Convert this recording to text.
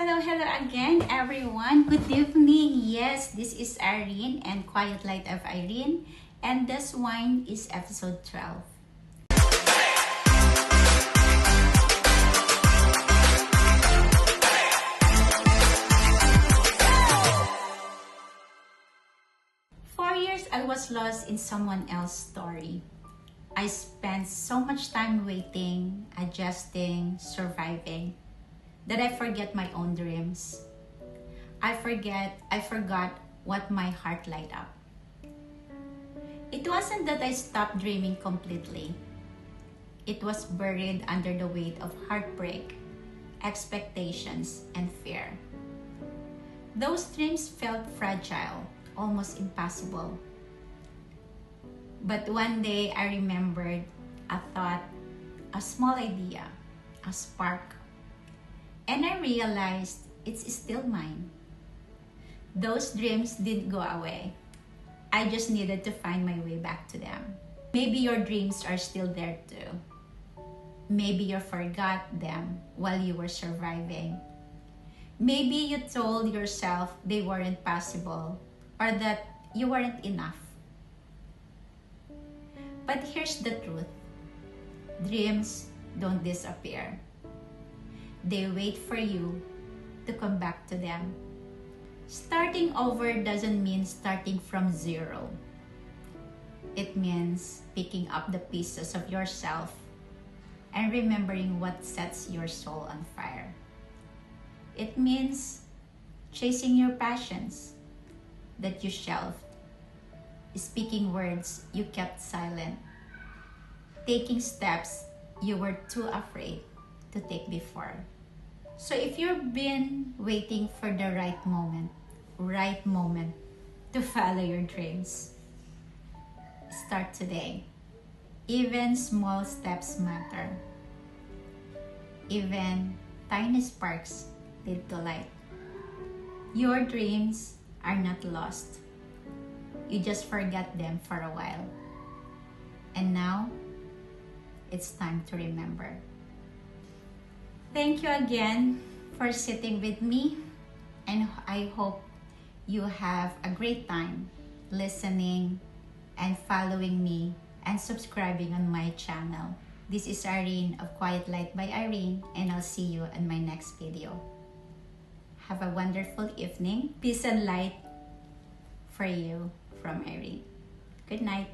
Hello again, everyone. Good evening. Yes, this is Irene and Quiet Light of Irene, and this one is episode 12. For years, I was lost in someone else's story. I spent so much time waiting, adjusting, surviving, that I forget my own dreams. I forgot what my heart light up. It wasn't that I stopped dreaming completely. It was buried under the weight of heartbreak, expectations, and fear. Those dreams felt fragile, almost impossible. But one day I remembered a thought, a small idea, a spark. And I realized it's still mine. Those dreams didn't go away. I just needed to find my way back to them. Maybe your dreams are still there too. Maybe you forgot them while you were surviving. Maybe you told yourself they weren't possible or that you weren't enough. But here's the truth. Dreams don't disappear. They wait for you to come back to them. Starting over doesn't mean starting from zero. It means picking up the pieces of yourself and remembering what sets your soul on fire. It means chasing your passions that you shelved, speaking words you kept silent, taking steps you were too afraid to take before. So if you've been waiting for the right moment to follow your dreams, start today. Even small steps matter. Even tiny sparks lead to light. Your dreams are not lost. You just forgot them for a while. And now, it's time to remember. Thank you again for sitting with me, and I hope you have a great time listening and following me and subscribing on my channel. This is Irene of Quiet Light by Irene, and I'll see you in my next video. Have a wonderful evening. Peace and light for you from Irene. Good night.